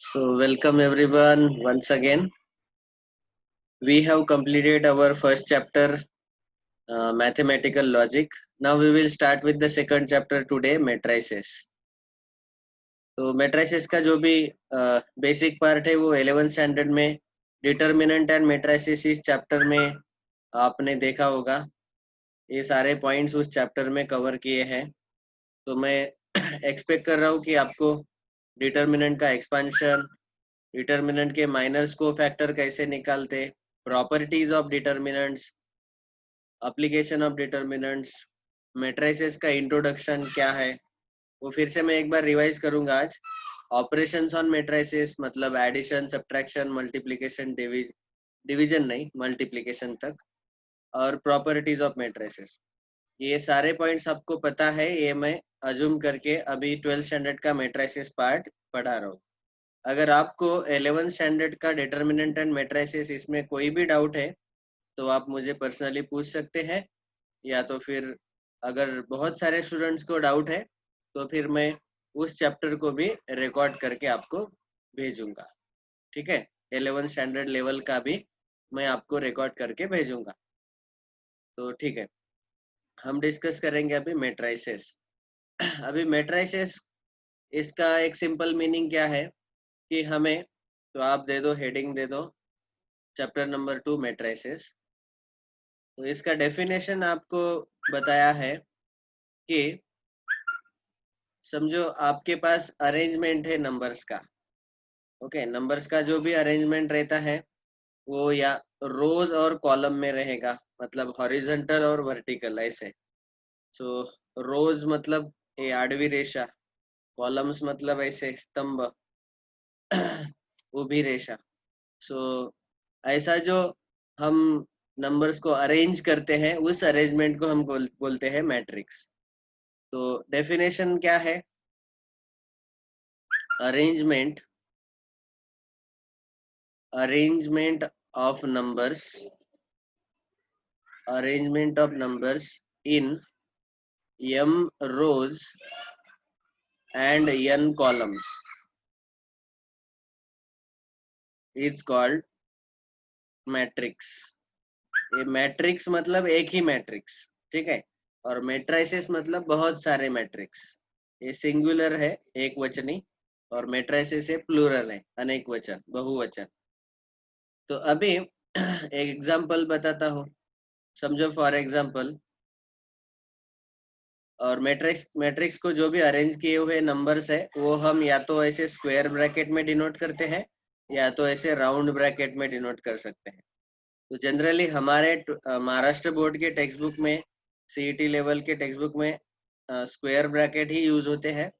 So, welcome everyone once again. We have completed our first chapter, mathematical logic. Now we will start with the second chapter today, matrices. तो matrices का जो भी basic part है वो 11th standard में determinant and matrices इस chapter में आपने देखा होगा. ये सारे पॉइंट्स उस चैप्टर में कवर किए हैं. तो मैं एक्सपेक्ट कर रहा हूँ कि आपको डिटर्मिनेंट का एक्सपेंशन, डिटर्मिनेंट के माइनर्स को फैक्टर कैसे निकालते, properties of determinants, application of determinants, matrices का इंट्रोडक्शन क्या है, वो फिर से मैं एक बार रिवाइज करूंगा आज. ऑपरेशंस ऑन मैट्रिसेस मतलब एडिशन, सब्ट्रैक्शन, मल्टीप्लिकेशन, डिवीजन नहीं मल्टीप्लिकेशन तक, और प्रॉपर्टीज ऑफ मैट्रिसेस. ये सारे पॉइंट्स आपको पता है, ये मैं अज्यूम करके अभी 12th स्टैंडर्ड का मैट्रिसेस पार्ट पढ़ा रहा हूँ. अगर आपको 11th स्टैंडर्ड का डिटर्मिनेंट एंड मैट्रिसेस इसमें कोई भी डाउट है तो आप मुझे पर्सनली पूछ सकते हैं, या तो फिर अगर बहुत सारे स्टूडेंट्स को डाउट है तो फिर मैं उस चैप्टर को भी रिकॉर्ड करके आपको भेजूंगा. ठीक है, 11th स्टैंडर्ड लेवल का भी मैं आपको रिकॉर्ड करके भेजूंगा. तो ठीक है, हम डिस्कस करेंगे अभी मैट्रिसेस. अभी मैट्रिसेस, इसका एक सिंपल मीनिंग क्या है कि हमें, तो आप दे दो, हेडिंग दे दो, चैप्टर नंबर 2 मैट्रिसेस. तो इसका डेफिनेशन आपको बताया है कि समझो आपके पास अरेंजमेंट है नंबर्स का. ओके, नंबर्स का जो भी अरेंजमेंट रहता है वो या रोज और कॉलम में रहेगा, मतलब हॉरिजॉन्टल और वर्टिकल ऐसे. सो रोज मतलब ये आडवी रेखा, कॉलम्स मतलब ऐसे स्तंभ, ऊभी रेखा. सो ऐसा जो हम नंबर्स को अरेंज करते हैं उस अरेंजमेंट को हम बोलते हैं मैट्रिक्स. तो डेफिनेशन क्या है? Arrangement of numbers, arrangement of numbers in m rows and n columns is called matrix. ये मैट्रिक्स मतलब एक ही मैट्रिक्स, ठीक है, और मैट्रिसेस मतलब बहुत सारे मैट्रिक्स. ये सिंगुलर है, एक वचनी, और मैट्रिसेस है प्लूरल है, अनेक वचन, बहुवचन. तो अभी एक एग्जांपल बताता हूँ. समझो फॉर एग्जांपल, और मैट्रिक्स को जो भी अरेंज किए हुए नंबर्स है वो हम या तो ऐसे स्क्वायर ब्रैकेट में डिनोट करते हैं या तो ऐसे राउंड ब्रैकेट में डिनोट कर सकते हैं. तो जनरली हमारे महाराष्ट्र बोर्ड के टेक्स्ट बुक में, सीईटी लेवल के टेक्स्ट बुक में स्क्वायर ब्रैकेट ही यूज होते हैं,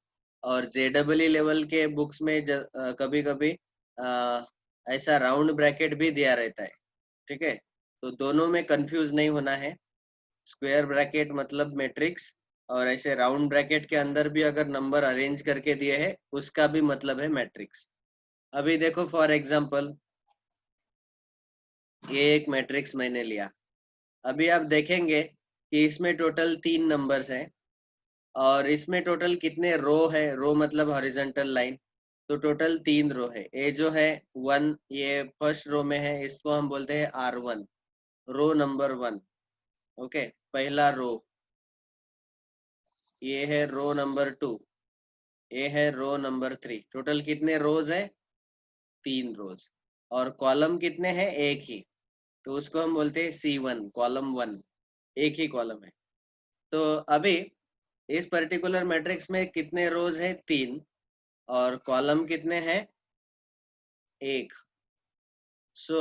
और जेडब्ल्यू लेवल के बुक्स में कभी कभी ऐसा राउंड ब्रैकेट भी दिया रहता है. ठीक है, तो दोनों में कंफ्यूज नहीं होना है. स्क्वायर ब्रैकेट मतलब मैट्रिक्स, और ऐसे राउंड ब्रैकेट के अंदर भी अगर नंबर अरेंज करके दिए हैं उसका भी मतलब है मैट्रिक्स. अभी देखो फॉर एग्जांपल, ये एक मैट्रिक्स मैंने लिया. अभी आप देखेंगे कि इसमें टोटल 3 नंबर्स हैं, और इसमें टोटल कितने रो है, रो मतलब हॉरिजॉन्टल लाइन. तो टोटल 3 रो है. ये जो है 1, ये फर्स्ट रो में है, इसको हम बोलते हैं R1, रो नंबर 1. ओके, पहला रो. ये है रो नंबर 2, ये है रो नंबर 3. टोटल कितने रोज है? 3 रोज. और कॉलम कितने हैं? एक ही. तो उसको हम बोलते हैं C1, कॉलम 1, एक ही कॉलम है. तो अभी इस पर्टिकुलर मैट्रिक्स में कितने रोज है? 3. और कॉलम कितने हैं? 1. सो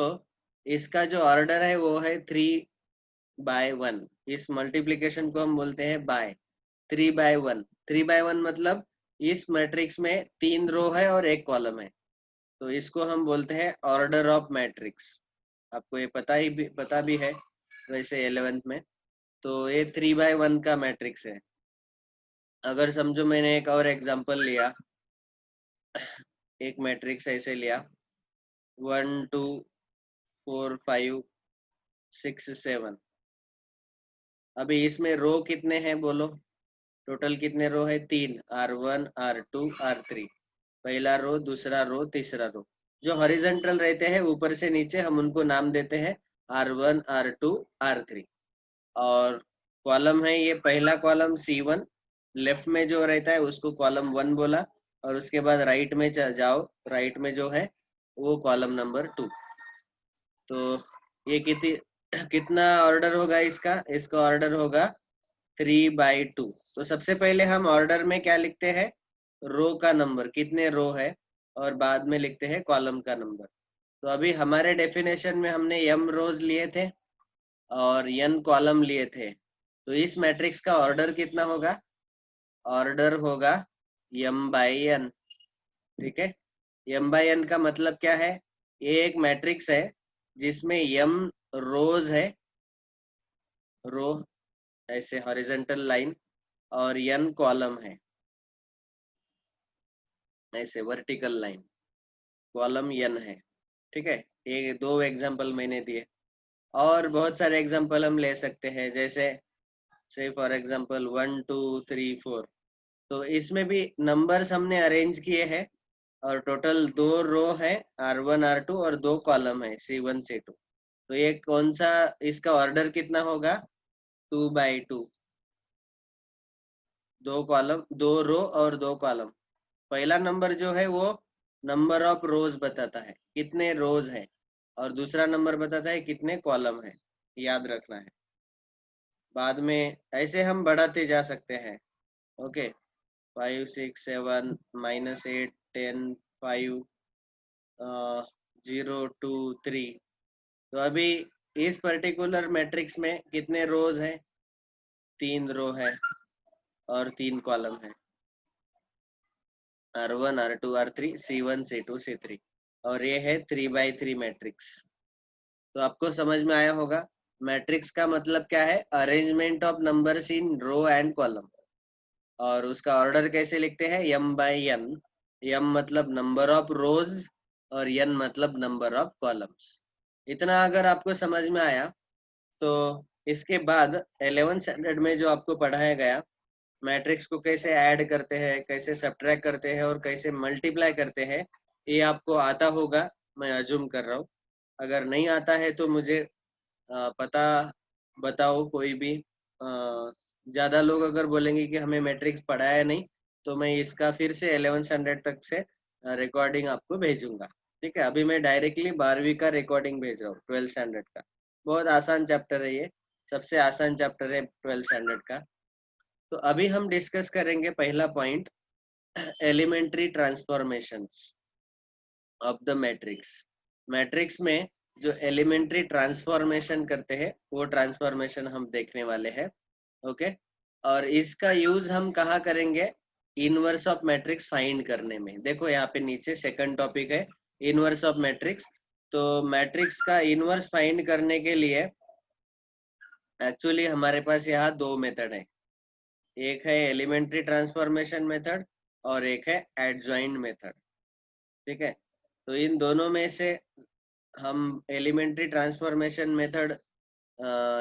इसका जो ऑर्डर है वो है 3/1. इस मल्टीप्लिकेशन को हम बोलते हैं बाय 3/1. 3/1 मतलब इस मैट्रिक्स में 3 रो है और एक कॉलम है, तो इसको हम बोलते हैं ऑर्डर ऑफ मैट्रिक्स. आपको ये पता भी है वैसे 11th में. तो ये 3/1 का मैट्रिक्स है. अगर समझो मैंने एक और एग्जांपल लिया, एक मैट्रिक्स ऐसे लिया 1 2 4 5 6 7. अभी इसमें रो कितने हैं बोलो? टोटल कितने रो है? 3, R1 R2 R3. पहला रो, दूसरा रो, तीसरा रो। जो हॉरिजॉन्टल रहते हैं ऊपर से नीचे, हम उनको नाम देते हैं R1, R2, R3। और कॉलम है ये पहला कॉलम C1, लेफ्ट में जो रहता है उसको कॉलम 1 बोला, और उसके बाद राइट में जाओ, राइट में जो है वो कॉलम नंबर 2। तो ये कितना ऑर्डर होगा इसका? इसका ऑर्डर होगा 3/2। तो सबसे पहले हम ऑर्डर में क्या लिखते हैं? रो का नंबर, कितने रो है, और बाद में लिखते हैं कॉलम का नंबर। तो अभी हमारे डेफिनेशन में हमने m रोज लिए थे और n कॉलम लिए थे। तो इस मैट्रिक्स का ऑर्डर कितना होगा? ऑर्डर होगा m/n। ठीक है, m/n का मतलब क्या है? ये एक मैट्रिक्स है जिसमें m रोज है, रो ऐसे हॉरिजॉन्टल लाइन, और n कॉलम है ऐसे वर्टिकल लाइन, कॉलम n है। ठीक है, ये दो एग्जांपल मैंने दिए, और बहुत सारे एग्जांपल हम ले सकते हैं, जैसे से फॉर एग्जांपल 1 2 3 4। तो इसमें भी नंबर्स हमने अरेंज किए हैं, और टोटल 2 रो है R1 R2, और 2 कॉलम है C1 C2। तो ये कौन सा, इसका ऑर्डर कितना होगा? 2/2। दो कॉलम, 2 रो और 2 कॉलम। पहला नंबर जो है वो नंबर ऑफ रोज बताता है, कितने रोज है, और दूसरा नंबर बताता है कितने कॉलम है। याद रखना है, बाद में ऐसे हम बढ़ाते जा सकते हैं। ओके, 5 6 7 -8 10 5 0 2 3। तो अभी इस पर्टिकुलर मैट्रिक्स में कितने रोज हैं? 3 रो है और 3 कॉलम है, R1 R2 R3 C1 C2 C3। और ये है 3/3 मैट्रिक्स। तो आपको समझ में आया होगा मैट्रिक्स का मतलब क्या है? Arrangement of numbers in row and column. और उसका ऑर्डर कैसे लिखते हैं? m/n। m मतलब नंबर ऑफ रोज, और n मतलब नंबर ऑफ कॉलम्स। इतना अगर आपको समझ में आया, तो इसके बाद 11th स्टैंडर्ड में जो आपको पढ़ाया गया, मैट्रिक्स को कैसे ऐड करते हैं, कैसे सब्ट्रैक्ट करते हैं, और कैसे मल्टीप्लाई करते हैं, ये आपको आता होगा, मैं अज्यूम कर रहा हूँ। अगर नहीं आता है तो मुझे पता बताओ कोई भी। ज़्यादा लोग अगर बोलेंगे कि हमें मैट्रिक्स पढ़ाया नहीं, तो मैं इसका फिर से 11th स्टैंडर्ड तक से रिकॉर्डिंग आपको भेजूंगा। ठीक है, अभी मैं डायरेक्टली 12वीं का रिकॉर्डिंग भेज रहा हूँ, 12th स्टैंडर्ड का। बहुत आसान चैप्टर है ये, सबसे आसान चैप्टर है 12th स्टैंडर्ड का। तो अभी हम डिस्कस करेंगे पहला point, elementary transformations of the matrix. Matrix में जो एलिमेंट्री ट्रांसफॉर्मेशन करते हैं, वो ट्रांसफॉर्मेशन हम देखने वाले हैं। ओके, और इसका यूज हम कहाँ करेंगे? इनवर्स ऑफ मैट्रिक्स फाइंड करने में। देखो यहाँ पे नीचे सेकंड टॉपिक है, इनवर्स ऑफ मैट्रिक्स। तो मैट्रिक्स का इनवर्स फाइंड करने के लिए एक्चुअली हमारे पास यहाँ दो मेथड है। एक है एलिमेंट्री ट्रांसफॉर्मेशन मेथड, और एक है एडजॉइंट मेथड। ठीक है, तो इन दोनों में से हम एलिमेंट्री ट्रांसफॉर्मेशन मेथड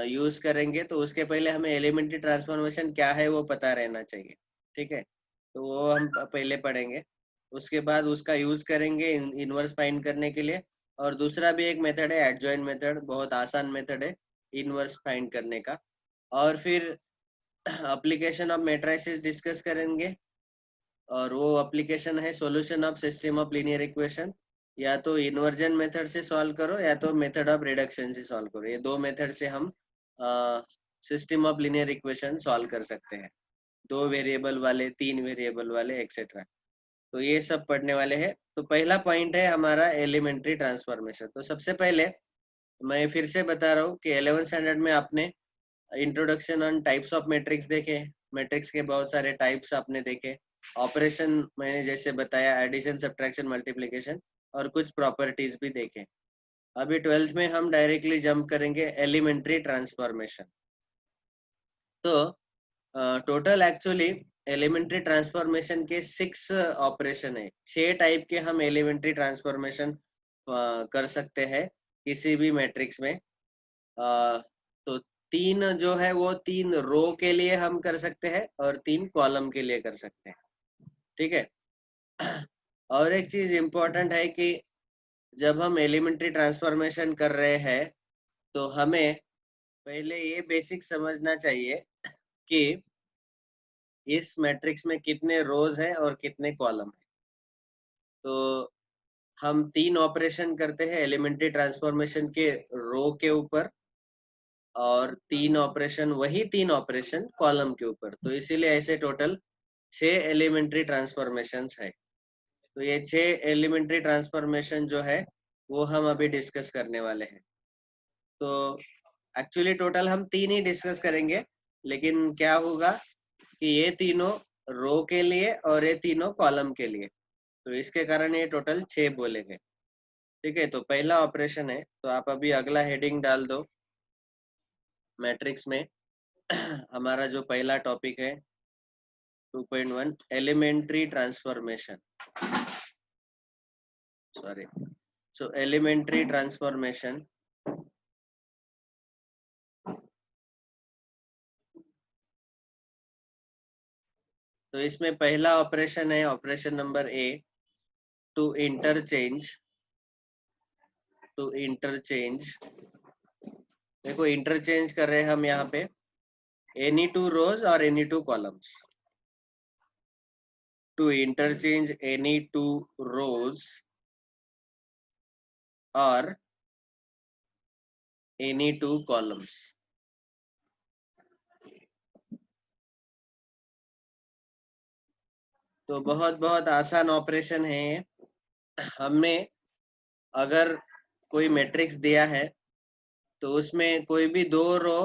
यूज करेंगे, तो उसके पहले हमें एलिमेंट्री ट्रांसफॉर्मेशन क्या है वो पता रहना चाहिए। ठीक है, तो वो हम पहले पढ़ेंगे, उसके बाद उसका यूज करेंगे इनवर्स फाइंड करने के लिए। और दूसरा भी एक मेथड है एडजॉइंट मेथड, बहुत आसान मेथड है इनवर्स फाइंड करने का। और फिर एप्लीकेशन ऑफ मैट्रिसेस डिस्कस करेंगे, और वो एप्लीकेशन है solution of system of linear equation. या तो इन्वर्जन मेथड से सॉल्व करो, या तो मेथड ऑफ रिडक्शन से सॉल्व करो। ये दो मेथड से हम system of linear equation solve कर सकते हैं, दो वेरिएबल वाले, तीन वेरिएबल वाले, एक्सेट्रा। तो ये सब पढ़ने वाले हैं। तो पहला पॉइंट है हमारा एलिमेंट्री ट्रांसफॉर्मेशन। तो सबसे पहले मैं फिर से बता रहा हूँ कि 11th स्टैंडर्ड में आपने introduction on types of matrix देखे, मैट्रिक्स के बहुत सारे टाइप्स आपने देखे, ऑपरेशन मैंने जैसे बताया एडिशन सब्ट्रैक्शन मल्टीप्लिकेशन, और कुछ प्रॉपर्टीज भी देखे। अभी 12th में हम डायरेक्टली जंप करेंगे एलिमेंट्री ट्रांसफॉर्मेशन। तो टोटल एक्चुअली एलिमेंट्री ट्रांसफॉर्मेशन के 6 ऑपरेशन है, 6 टाइप के हम एलिमेंट्री ट्रांसफॉर्मेशन कर सकते हैं किसी भी मैट्रिक्स में। तो 3 जो है वो 3 रो के लिए हम कर सकते हैं, और 3 कॉलम के लिए कर सकते हैं। ठीक है, और एक चीज इम्पोर्टेंट है कि जब हम एलिमेंट्री ट्रांसफॉर्मेशन कर रहे हैं तो हमें पहले ये बेसिक समझना चाहिए कि इस मैट्रिक्स में कितने रोज है और कितने कॉलम है। तो हम 3 ऑपरेशन करते हैं एलिमेंट्री ट्रांसफॉर्मेशन के रो के ऊपर, और 3 ऑपरेशन कॉलम के ऊपर। तो इसीलिए ऐसे टोटल 6 एलिमेंट्री ट्रांसफॉर्मेशंस है। तो ये 6 एलिमेंट्री ट्रांसफॉर्मेशन जो है वो हम अभी डिस्कस करने वाले हैं। तो एक्चुअली टोटल हम 3 ही डिस्कस करेंगे, लेकिन क्या होगा कि ये तीनों रो के लिए और ये तीनों कॉलम के लिए, तो इसके कारण ये टोटल 6 बोलेंगे। ठीक है, तो पहला ऑपरेशन है, तो आप अभी अगला हेडिंग डाल दो मैट्रिक्स में। हमारा जो पहला टॉपिक है 2.1 elementary transformation, sorry, so elementary transformation. तो इसमें पहला ऑपरेशन है operation number A, to interchange. देखो इंटरचेंज कर रहे हैं हम यहाँ पे एनी 2 रोज और any 2 columns. To interchange any 2 rows और एनी 2 कॉलम्स। तो बहुत बहुत आसान ऑपरेशन है ये। हमें अगर कोई मैट्रिक्स दिया है तो उसमें कोई भी 2 रो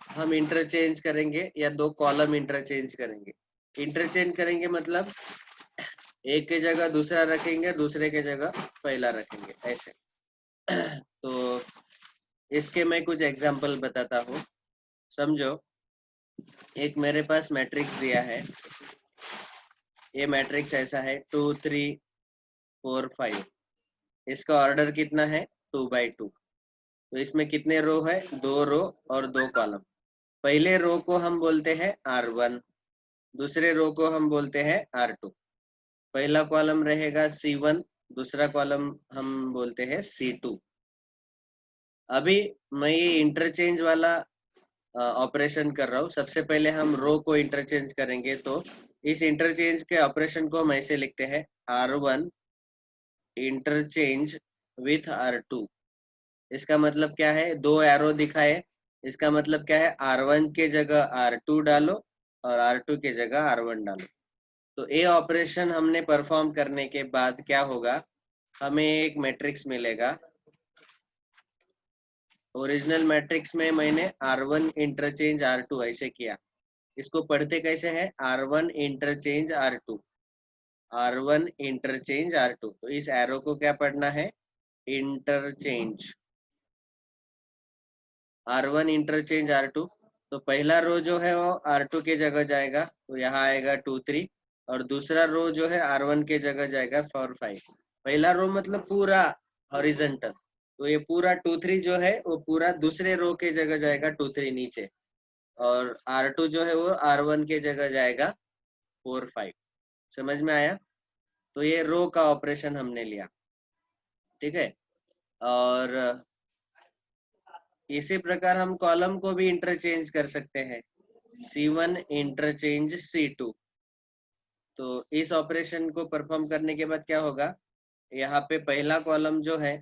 हम इंटरचेंज करेंगे या 2 कॉलम इंटरचेंज करेंगे। इंटरचेंज करेंगे मतलब एक के जगह दूसरा रखेंगे, दूसरे के जगह पहला रखेंगे, ऐसे। तो इसके मैं कुछ एग्जांपल बताता हूँ, समझो। एक मेरे पास मैट्रिक्स दिया है, ये मैट्रिक्स ऐसा है 2 3 4 5। इसका ऑर्डर कितना है 2/2। तो इसमें कितने रो है 2 रो और 2 कॉलम। पहले रो को हम बोलते हैं R1, दूसरे रो को हम बोलते हैं R2। पहला कॉलम रहेगा C1, दूसरा कॉलम हम बोलते हैं C2। अभी मैं ये इंटरचेंज वाला ऑपरेशन कर रहा हूँ। सबसे पहले हम रो को इंटरचेंज करेंगे, तो इस इंटरचेंज के ऑपरेशन को हम ऐसे लिखते हैं R1 इंटरचेंज विथ R2। इसका मतलब क्या है, 2 एरो दिखाए, इसका मतलब क्या है R1 के जगह R2 डालो और R2 के जगह R1 डालो। तो ये ऑपरेशन हमने परफॉर्म करने के बाद क्या होगा, हमें एक मैट्रिक्स मिलेगा। ओरिजिनल मैट्रिक्स में मैंने R1 इंटरचेंज R2 ऐसे किया। इसको पढ़ते कैसे है, R1 interchange R2, R1 interchange R2। तो इस एरो को क्या पढ़ना है, इंटरचेंज, R1 इंटरचेंज R2। तो पहला रो जो है वो R2 के जगह जाएगा, तो यहाँ आएगा 2 3, और दूसरा रो जो है R1 के जगह जाएगा 4 5। पहला रो मतलब पूरा हॉरिजॉन्टल, तो ये पूरा 2 3 जो है वो पूरा दूसरे रो के जगह जाएगा 2 3 नीचे, और R2 जो है वो R1 के जगह जाएगा 4 5। समझ में आया? तो ये रो का ऑपरेशन हमने लिया, ठीक है। और इसी प्रकार हम कॉलम को भी इंटरचेंज कर सकते हैं, C1 इंटरचेंज C2। तो इस ऑपरेशन को परफॉर्म करने के बाद क्या होगा, यहाँ पे पहला कॉलम जो है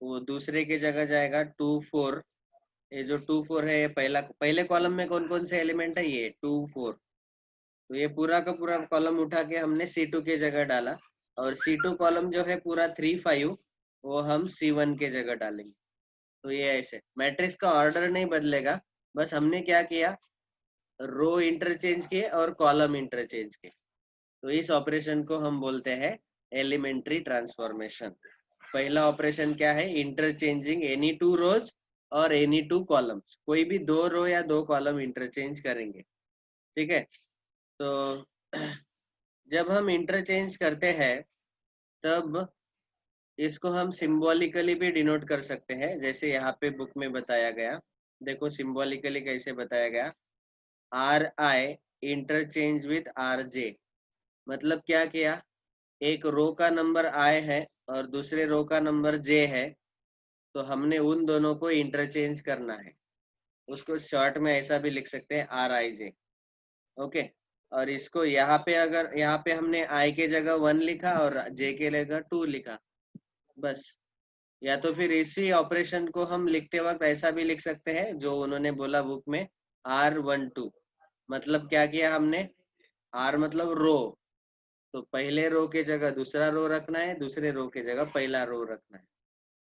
वो दूसरे के जगह जाएगा 2 4। ये जो 2 4 है, ये पहले कॉलम में कौन कौन से एलिमेंट है, ये 2 4। तो ये पूरा का पूरा कॉलम उठा के हमने C2 के जगह डाला, और C2 कॉलम जो है पूरा 3 5 वो हम C1 के जगह डालेंगे। तो ये ऐसे मैट्रिक्स का ऑर्डर नहीं बदलेगा, बस हमने क्या किया, रो इंटरचेंज किए और कॉलम इंटरचेंज किए। तो इस ऑपरेशन को हम बोलते हैं एलिमेंट्री ट्रांसफॉर्मेशन। पहला ऑपरेशन क्या है, इंटरचेंजिंग एनी 2 रोज और एनी 2 कॉलम्स। कोई भी 2 रो या 2 कॉलम इंटरचेंज करेंगे, ठीक है। तो जब हम इंटरचेंज करते हैं तब इसको हम सिंबॉलिकली भी डिनोट कर सकते हैं, जैसे यहाँ पे बुक में बताया गया। देखो सिंबॉलिकली कैसे बताया गया, RI इंटरचेंज विथ RJ। मतलब क्या किया, एक रो का नंबर i है और दूसरे रो का नंबर j है, तो हमने उन दोनों को इंटरचेंज करना है। उसको शॉर्ट में ऐसा भी लिख सकते हैं RIJ। ओके, और इसको यहाँ पे अगर यहाँ पे हमने i के जगह 1 लिखा और j के जगह 2 लिखा, बस। या तो फिर इसी ऑपरेशन को हम लिखते वक्त ऐसा भी लिख सकते हैं जो उन्होंने बोला बुक में, R12। मतलब क्या किया हमने, R मतलब रो, तो पहले रो के जगह दूसरा रो रखना है, दूसरे रो के जगह पहला रो रखना है।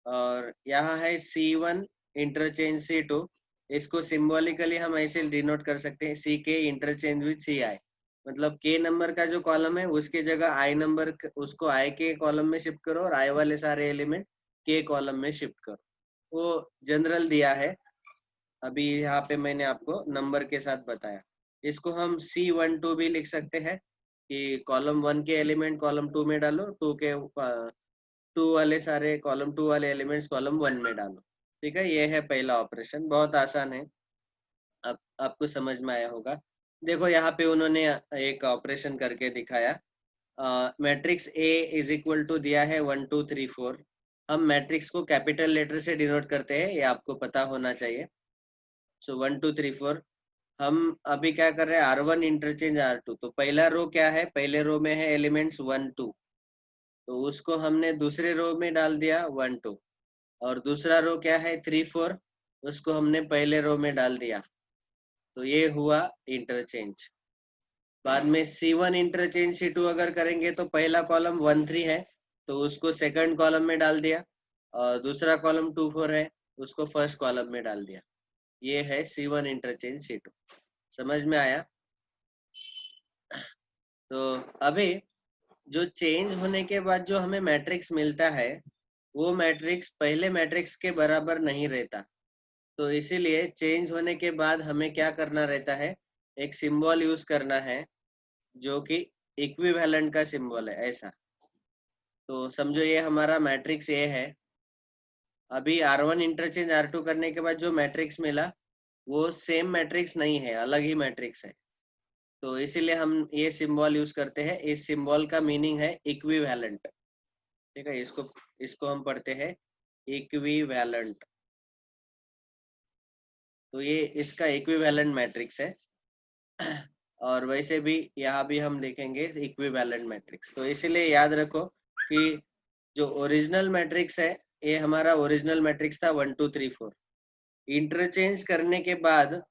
और यहाँ है C1 इंटरचेंज C2, इसको सिंबॉलिकली हम ऐसे डिनोट कर सकते हैं CK इंटरचेंज विद CI। मतलब K नंबर का जो कॉलम है उसके जगह I नंबर, उसको I के कॉलम में शिफ्ट करो और I वाले सारे एलिमेंट K कॉलम में शिफ्ट करो। वो जनरल दिया है, अभी यहाँ पे मैंने आपको नंबर के साथ बताया। इसको हम C12 भी लिख सकते हैं कि कॉलम 1 के एलिमेंट कॉलम 2 में डालो, 2 वाले सारे कॉलम 2 वाले एलिमेंट्स कॉलम 1 में डालो। ठीक है, ये है पहला ऑपरेशन, बहुत आसान है, आपको समझ में आया होगा। देखो यहाँ पे उन्होंने एक ऑपरेशन करके दिखाया। Matrix A is equal to दिया है 1 2 3 4। हम मैट्रिक्स को कैपिटल लेटर से डिनोट करते हैं, ये आपको पता होना चाहिए। सो 1 2 3 4। हम अभी क्या कर रहे हैं, R1 इंटरचेंज R2। तो पहला रो क्या है, पहले रो में है एलिमेंट्स 1 2, तो उसको हमने दूसरे रो में डाल दिया 1 2। और दूसरा रो क्या है 3 4, उसको हमने पहले रो में डाल दिया, तो ये हुआ इंटरचेंज। बाद में C1 इंटरचेंज C2 अगर करेंगे तो पहला कॉलम 1 3 है, तो उसको सेकंड कॉलम में डाल दिया, और दूसरा कॉलम 2 4 है, उसको फर्स्ट कॉलम में डाल दिया। ये है C1 इंटरचेंज C2। समझ में आया? तो अभी जो चेंज होने के बाद जो हमें मैट्रिक्स मिलता है, वो मैट्रिक्स पहले मैट्रिक्स के बराबर नहीं रहता। तो इसीलिए चेंज होने के बाद हमें क्या करना रहता है, एक सिंबल यूज करना है जो कि इक्विवेलेंट का सिंबल है, ऐसा। तो समझो ये हमारा मैट्रिक्स ए है। अभी R1 इंटरचेंज R2 करने के बाद जो मैट्रिक्स मिला वो सेम मैट्रिक्स नहीं है, अलग ही मैट्रिक्स है। तो इसीलिए हम ये सिंबल यूज करते हैं। इस सिंबल का मीनिंग है इक्विवेलेंट। ठीक है, इसको इसको हम पढ़ते हैं इक्विवेलेंट। तो ये इसका इक्विवेलेंट मैट्रिक्स है। और वैसे भी यहाँ भी हम देखेंगे इक्विवेलेंट मैट्रिक्स। तो इसीलिए याद रखो कि जो ओरिजिनल मैट्रिक्स है, ये हमारा ओरिजिनल मैट्रिक्स था 1 2 3 4। इंटरचेंज करने के बाद,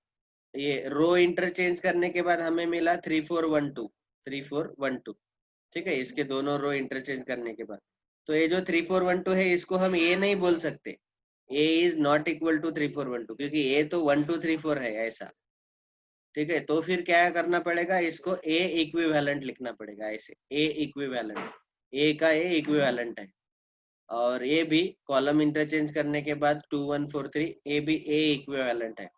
ये रो इंटरचेंज करने के बाद हमें मिला 3 4 1 2, 3 4 1 2। ठीक है, इसके दोनों रो इंटरचेंज करने के बाद, तो ये जो 3 4 1 2 है, इसको हम ए नहीं बोल सकते। ए इज नॉट इक्वल टू 3 4 1 2, क्योंकि ए तो 1 2 3 4 है, ऐसा। ठीक है, तो फिर क्या करना पड़ेगा, इसको ए इक्विवेलेंट लिखना पड़ेगा, ऐसे ए इक्विवेलेंट। ए का ए इक्विवेलेंट है। और ये भी कॉलम इंटरचेंज करने के बाद 2 1 4 3, ए भी ए इक्विवेलेंट है।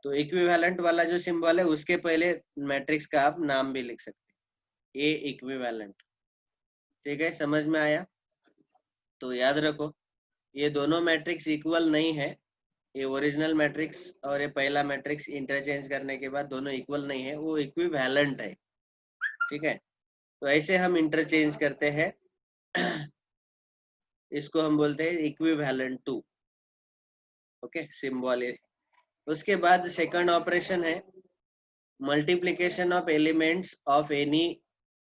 तो इक्विवेलेंट वाला जो सिंबल है उसके पहले मैट्रिक्स का आप नाम भी लिख सकते हैं, ए इक्विवेलेंट। ठीक है, समझ में आया? तो याद रखो, ये दोनों मैट्रिक्स इक्वल नहीं है। ये ओरिजिनल मैट्रिक्स और ये पहला मैट्रिक्स इंटरचेंज करने के बाद दोनों इक्वल नहीं है, वो इक्विवेलेंट है। ठीक है, तो ऐसे हम इंटरचेंज करते हैं। इसको हम बोलते हैं इक्विवेलेंट टू। Okay, symbol. उसके बाद सेकंड ऑपरेशन है multiplication of elements of any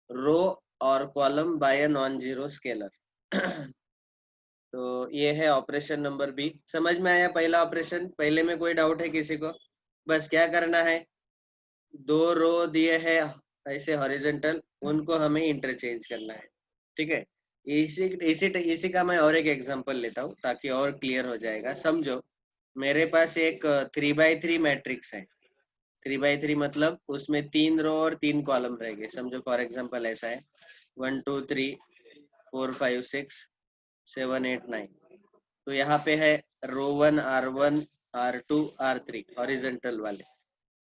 row और column by a non zero scalar. तो ये है ऑपरेशन नंबर बी। समझ में आया पहला ऑपरेशन? पहले में कोई डाउट है किसी को? बस क्या करना है, दो रो दिए हैं ऐसे हॉरिजॉन्टल, उनको हमें इंटरचेंज करना है। ठीक है, इसी इसी इसी का मैं और एक एग्जांपल लेता हूँ ताकि और क्लियर हो जाएगा। समझो मेरे पास एक 3 by 3 मैट्रिक्स है। 3 by 3 मतलब उसमें 3 रो और 3 कॉलम रहेंगे। समझो फॉर एग्जांपल ऐसा है 1 2 3 4 5 6 7 8 9। तो यहाँ पे है रो 1 R1 R2 R3 हॉरिजॉन्टल वाले,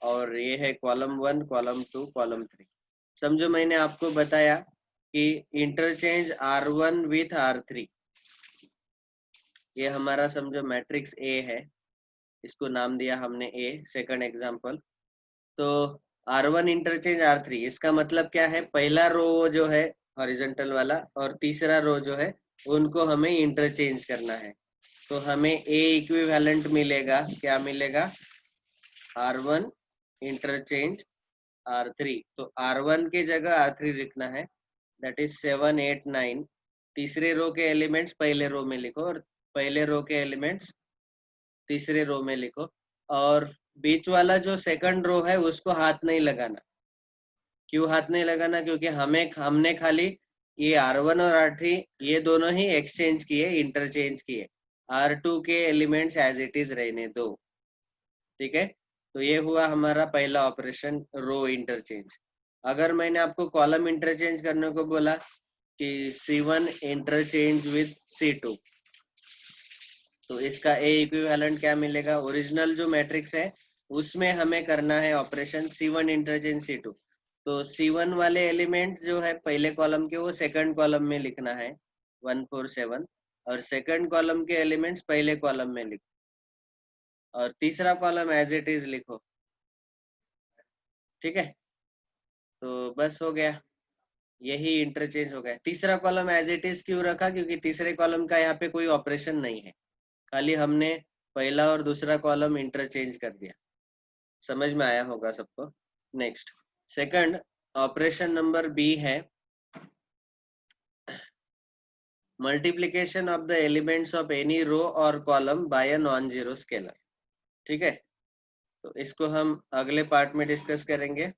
और ये है कॉलम 1 कॉलम 2 कॉलम 3। समझो मैंने आपको बताया कि इंटरचेंज R1 विथ R3। ये हमारा समझो मैट्रिक्स ए है, इसको नाम दिया हमने ए, सेकंड एग्जांपल। तो R1 इंटरचेंज R3, इसका मतलब क्या है, पहला रो जो है हॉरिजॉन्टल वाला, और तीसरा रो जो है उनको हमें इंटरचेंज करना है। तो हमें ए इक्विवेलेंट मिलेगा, क्या मिलेगा, R1 इंटरचेंज R3। तो R1 की जगह R3 लिखना है, दैट इज 7 8 9। तीसरे रो के एलिमेंट्स पहले रो में लिखो और पहले रो के एलिमेंट्स तीसरे रो में लिखो, और बीच वाला जो सेकंड रो है उसको हाथ नहीं लगाना। क्यों हाथ नहीं लगाना, क्योंकि हमने खाली ये R1 और R3 ये दोनों ही एक्सचेंज किए, इंटरचेंज किए। R2 के एलिमेंट्स एज इट इज रहने दो, ठीक है। तो ये हुआ हमारा पहला ऑपरेशन, रो इंटरचेंज। अगर मैंने आपको कॉलम इंटरचेंज करने को बोला कि C1 इंटरचेंज विद C2, तो इसका ए इक्विवेलेंट क्या मिलेगा, ओरिजिनल जो मैट्रिक्स है उसमें हमें करना है ऑपरेशन C1 इंटरचेंज C2। तो C1 वाले एलिमेंट जो है पहले कॉलम के वो सेकंड कॉलम में लिखना है 1 4 7, और सेकंड कॉलम के एलिमेंट्स पहले कॉलम में लिखो, और तीसरा कॉलम एज इट इज लिखो, ठीक है। तो बस हो गया, यही इंटरचेंज हो गया। तीसरा कॉलम एज इट इज क्यों रखा, क्योंकि तीसरे कॉलम का यहाँ पे कोई ऑपरेशन नहीं है, खाली हमने पहला और दूसरा कॉलम इंटरचेंज कर दिया। समझ में आया होगा सबको। Next, second operation number B है multiplication of the elements of any row और column by a non zero scalar, ठीक है। तो इसको हम अगले पार्ट में डिस्कस करेंगे।